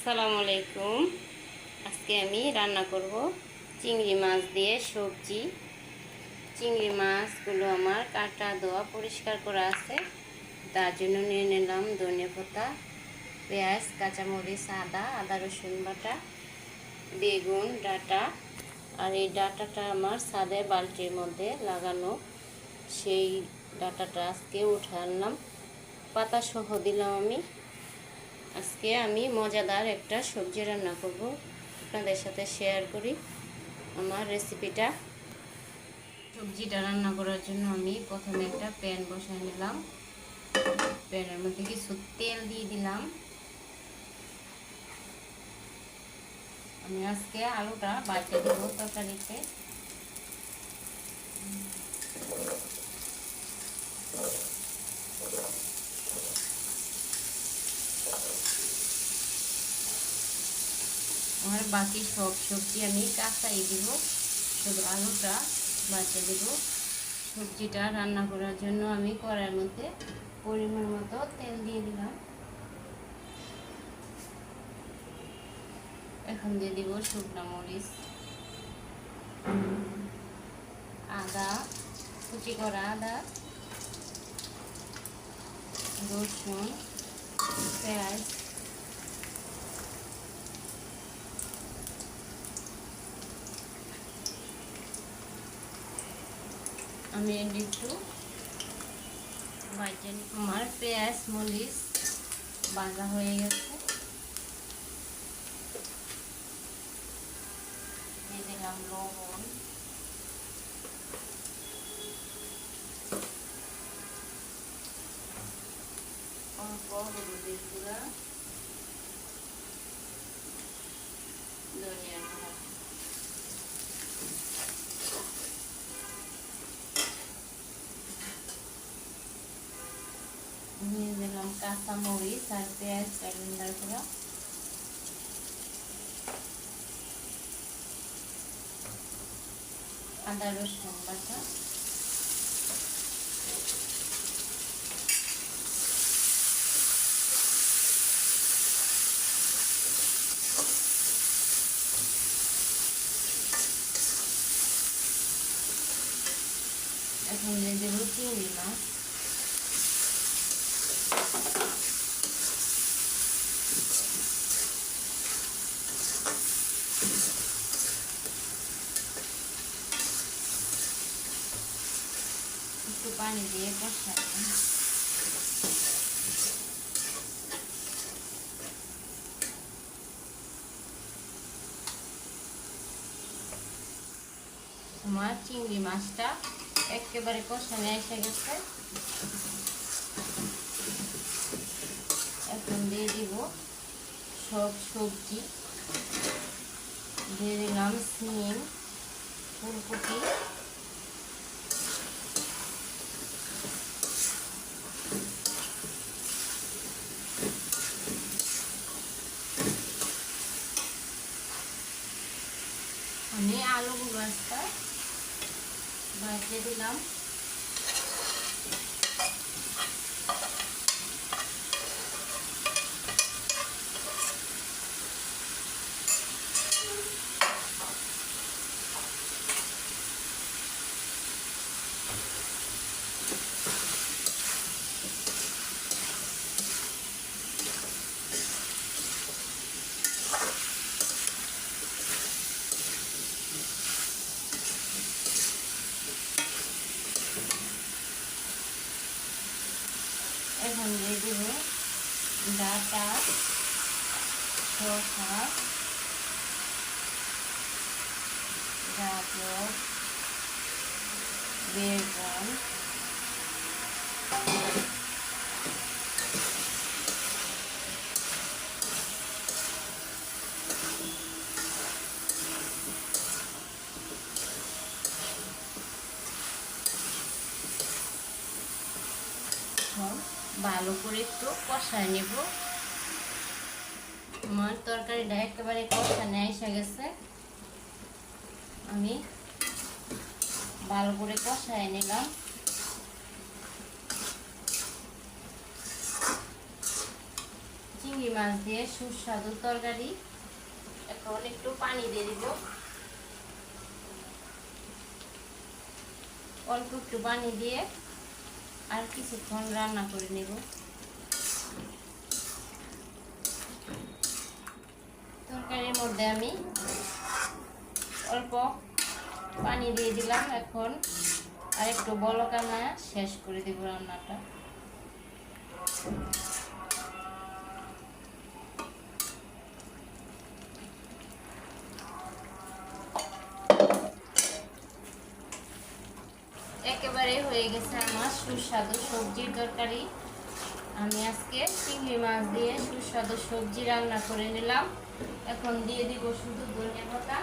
আসসালামু আলাইকুম। আজকে আমি রান্না করব চিংড়ি মাছ দিয়ে সবজি। চিংড়ি মাছগুলো আমার কাটা ধোয়া পরিষ্কার করা আছে। তার জন্য নিয়ে নিলাম ধনেপাতা, পেঁয়াজ, কাঁচামরিচ, আদা রসুন বাটা, বেগুন ডাঁটা। আর এই ডাঁটাটা আমার ছাদের বালতির মধ্যে লাগানো, সেই ডাঁটাটা আজকে উঠে আনলাম, পাতা সহ দিলাম আমি। আজকে আমি মজাদার একটা সবজি রান্না করব, আপনাদের সাথে শেয়ার করি আমার রেসিপিটা। সবজিটা রান্না করার জন্য আমি প্রথমে একটা প্যান বসাই নিলাম। প্যানের মধ্যে কিছু তেল দিয়ে দিলাম। আমি আজকে আলুটা বাটে দেব তরকারিতে। আর বাকি সব সবজি আমি কাঁচাই দিব, শুধু আলুটা বাটে দেব। সবজিটা রান্না করার জন্য আমি কড়াইয়ের মধ্যে পরিমাণ মতো তেল দিয়ে দিলাম। এখন দিয়ে দিব শুকনো মরিচ, আদা, কুচি করা আদা, রসুন, পেঁয়াজ, আমি একটু ভাজে আমার পেঁয়াজ মরিচ ভাজা হয়ে গেছে। দিয়ে দিলাম লবণ, অল্প হলুদের গুঁড়া, ধনিয়া গুঁড়া। দিয়ে দিলাম কাঁচা মরিচ আর পেঁয়াজ ব্লেন্ডার করা। আদা রসুন বাটা, এখন দিয়ে দেব চিংড়ি মাছ। একটু পানি দিয়ে কষাবো। আমার চিংড়ি মাছটা একেবারে কষানো এসে গেছে। এখন দিয়ে দিব সব সবজি। দিয়ে দিলাম সিম, ফুলকপি, আমি আলুগুলো আজকে ভেজে দিলাম। এখন দিয়ে দেব ডাঁটা, শসা, গাজর, বেগুন, ভালো করে একটু কষায় নেব। আমার তরকারিটা একেবারে কষানো এসে গেছে। আমি ভালো করে কষায় নিলাম। চিংড়ি মাছ দিয়ে সুস্বাদু তরকারি। এখন একটু পানি দিয়ে দিব, অল্প একটু পানি দিয়ে আর কিছুক্ষণ রান্না করে নেব। তরকারির মধ্যে আমি অল্প পানি দিয়ে দিলাম। এখন আর একটু বলক আনা শেষ করে দেব রান্নাটা। একেবারে হয়ে গেছে আমার সুস্বাদু সবজির তরকারি। আমি আজকে চিংড়ি মাছ দিয়ে সুস্বাদু সবজি রান্না করে নিলাম। এখন দিয়ে দিব শুধু ধনিয়া পাতা।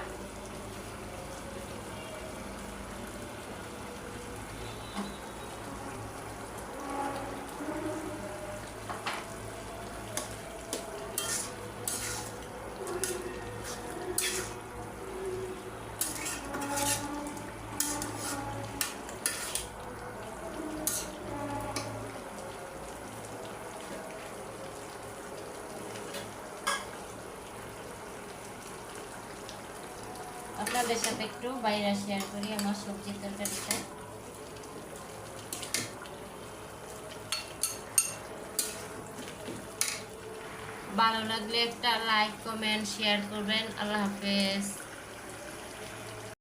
আপনাদের সাথে একটু বাইরে শেয়ার করি আমার সবজির তরকারিটা। ভালো লাগলে একটা লাইক, কমেন্ট, শেয়ার করবেন। আল্লাহ হাফেজ।